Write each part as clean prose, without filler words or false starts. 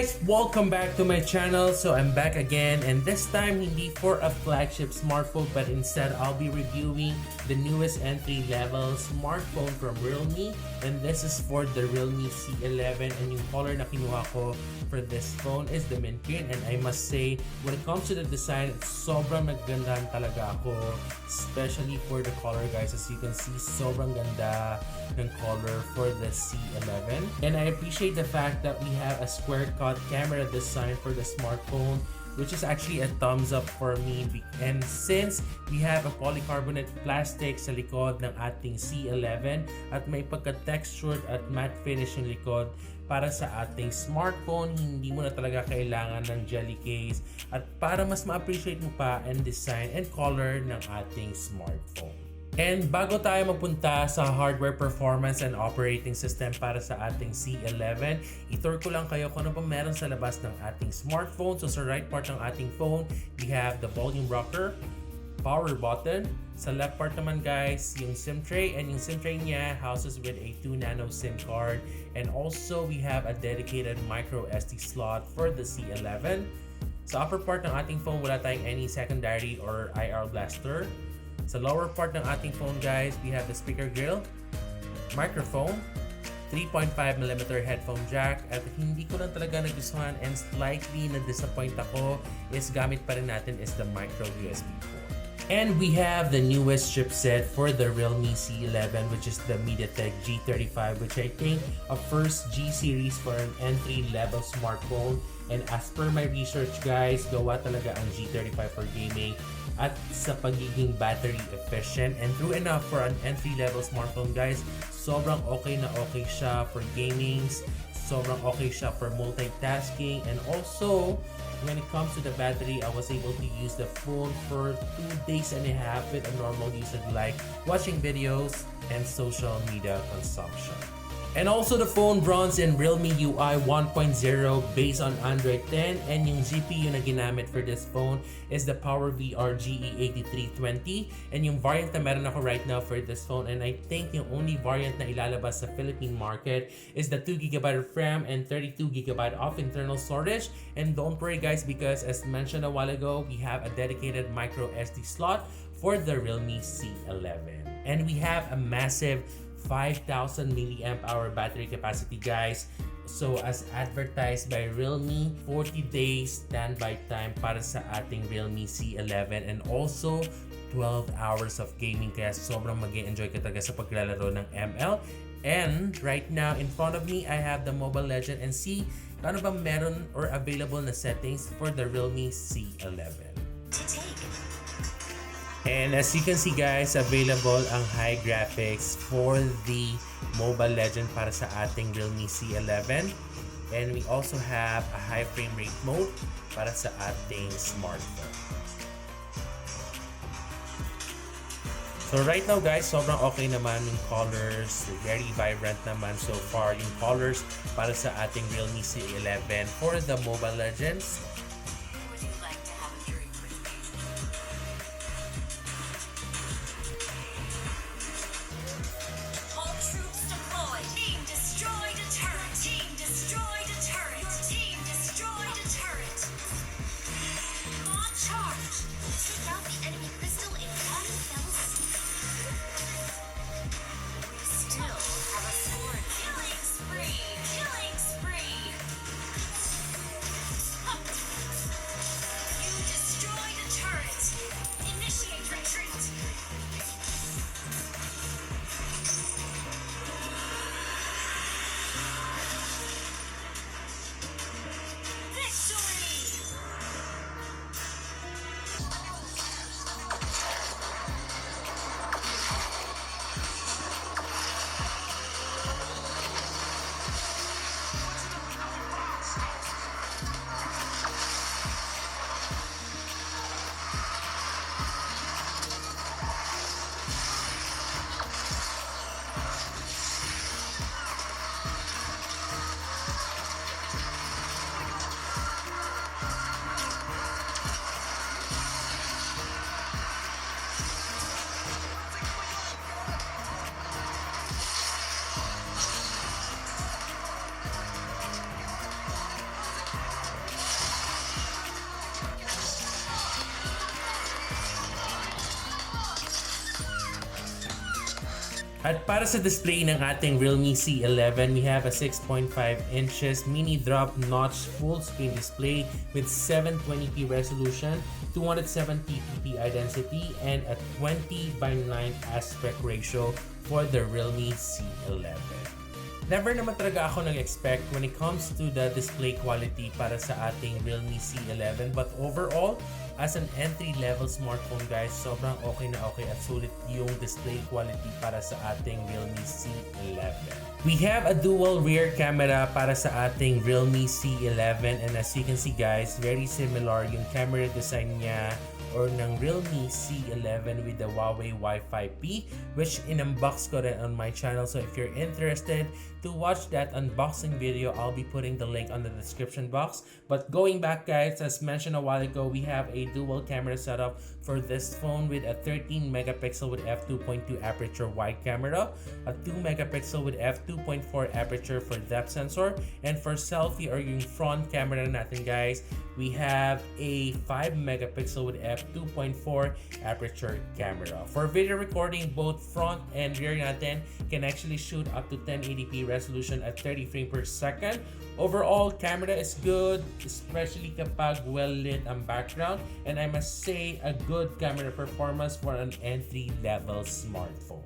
guys! Welcome back to my channel. So I'm back again, and this time hindi for a flagship smartphone, but instead I'll be reviewing the newest entry-level smartphone from Realme, and this is for the Realme C11, and yung color na kinuha ko for this phone is the mint green. And I must say, when it comes to the design, sobrang naggandahan talaga ako, especially for the color, guys. As you can see, sobrang ganda ng color for the C11, and I appreciate the fact that we have a square cut camera design for the smartphone, which is actually a thumbs up for me. And since we have a polycarbonate plastic sa likod ng ating C11 at may pagka-textured at matte finish yung likod, para sa ating smartphone, hindi mo na talaga kailangan ng jelly case, at para mas ma-appreciate mo pa ang design and color ng ating smartphone. And bago tayo magpunta sa hardware performance and operating system para sa ating C11, i-tour ko lang kayo kung ano ba meron sa labas ng ating smartphone. So sa right part ng ating phone, we have the volume rocker, power button. Sa left part naman, guys, yung SIM tray, and yung SIM tray niya houses with a 2nm SIM card. And also, we have a dedicated micro SD slot for the C11. Sa upper part ng ating phone, wala tayong any secondary or IR blaster. Sa lower part ng ating phone, guys, we have the speaker grill, microphone, 3.5mm headphone jack, at hindi ko lang talaga nagustuhan and slightly na-disappoint ako is gamit pa rin natin is the micro USB port. And we have the newest chipset for the Realme C11, which is the MediaTek G35, which I think a first G series for an entry-level smartphone. And as per my research, guys, gawa talaga ang G35 for gaming at sa pagiging battery efficient. And true enough, for an entry-level smartphone, guys, sobrang okay na okay siya for gaming, sobrang okay siya for multitasking, and also when it comes to the battery, I was able to use the phone for 2.5 days with a normal usage like watching videos and social media consumption. And also the phone runs in Realme UI 1.0 based on Android 10, and yung GPU na ginamit for this phone is the PowerVR GE8320, and yung variant na meron ako right now for this phone, and I think yung only variant na ilalabas sa Philippine market is the 2GB of RAM and 32GB of internal storage. And don't worry, guys, because as mentioned a while ago, we have a dedicated micro SD slot for the Realme C11, and we have a massive 5,000 mAh battery capacity, guys. So as advertised by Realme, 40 days standby time para sa ating Realme C11, and also 12 hours of gaming, kaya sobrang mag-enjoy ka talaga sa paglalaro ng ML. And right now in front of me, I have the Mobile Legend, and see ano ba meron or available na settings for the Realme C11. And as you can see, guys, available ang high graphics for the Mobile Legend para sa ating Realme C11. And we also have a high frame rate mode para sa ating smartphone. So right now, guys, sobrang okay naman yung colors. Very vibrant naman so far yung colors para sa ating Realme C11 for the Mobile Legends. At para sa display ng ating Realme C11, we have a 6.5 inches mini drop notch full screen display with 720p resolution, 270 ppi density, and a 20:9 aspect ratio for the Realme C11. Never naman talaga ako nag-expect when it comes to the display quality para sa ating Realme C11, but overall, as an entry-level smartphone guys, sobrang okay na okay at sulit yung display quality para sa ating Realme C11. We have a dual rear camera para sa ating Realme C11, and as you can see guys, very similar yung camera design niya or ng Realme C11 with the Huawei Wi-Fi P, which in-unbox ko rin on my channel. So if you're interested to watch that unboxing video, I'll be putting the link on the description box. But going back guys, as mentioned a while ago, we have a dual camera setup for this phone with a 13 megapixel with f2.2 aperture wide camera, a 2 megapixel with f2.4 aperture for depth sensor, and for selfie or yung front camera natin guys, we have a 5 megapixel with f2.4 aperture camera. For video recording, both front and rear natin can actually shoot up to 1080p resolution at 30 frames per second. Overall, camera is good, especially kapag well-lit ang background, and I must say a good camera performance for an entry-level smartphone.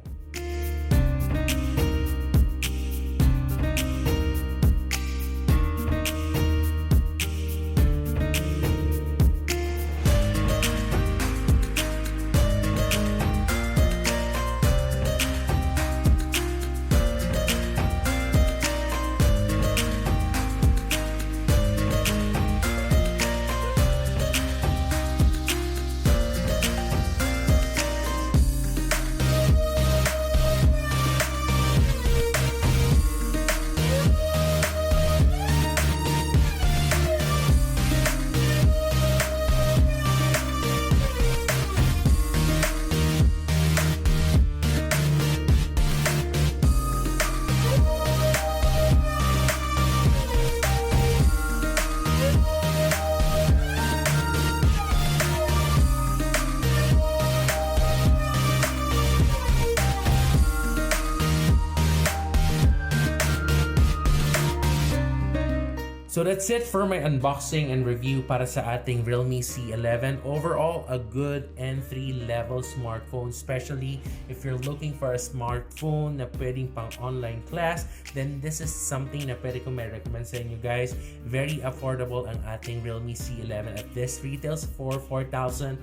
So that's it for my unboxing and review para sa ating Realme C11. Overall, a good entry-level smartphone, especially if you're looking for a smartphone na pwedeng pang online class, then this is something na pwede ko may recommend sa inyo guys. Very affordable ang ating Realme C11 at this retails for 4,990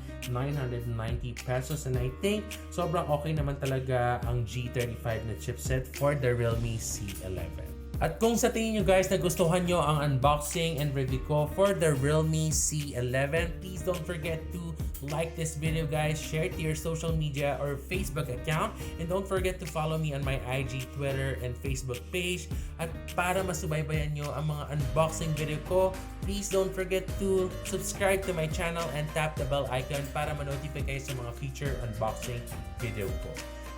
pesos, and I think sobrang okay naman talaga ang G35 na chipset for the Realme C11. At kung sa tingin nyo guys nagustuhan nyo ang unboxing and review ko for the Realme C11, please don't forget to like this video guys, share it to your social media or Facebook account, and don't forget to follow me on my IG, Twitter, and Facebook page. At para masubaybayan nyo ang mga unboxing video ko, please don't forget to subscribe to my channel and tap the bell icon para ma-notify kayo sa mga future unboxing video ko.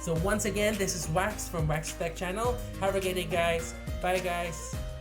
So once again, this is Wax from Wax Tech Channel. Have a great day guys. Bye guys.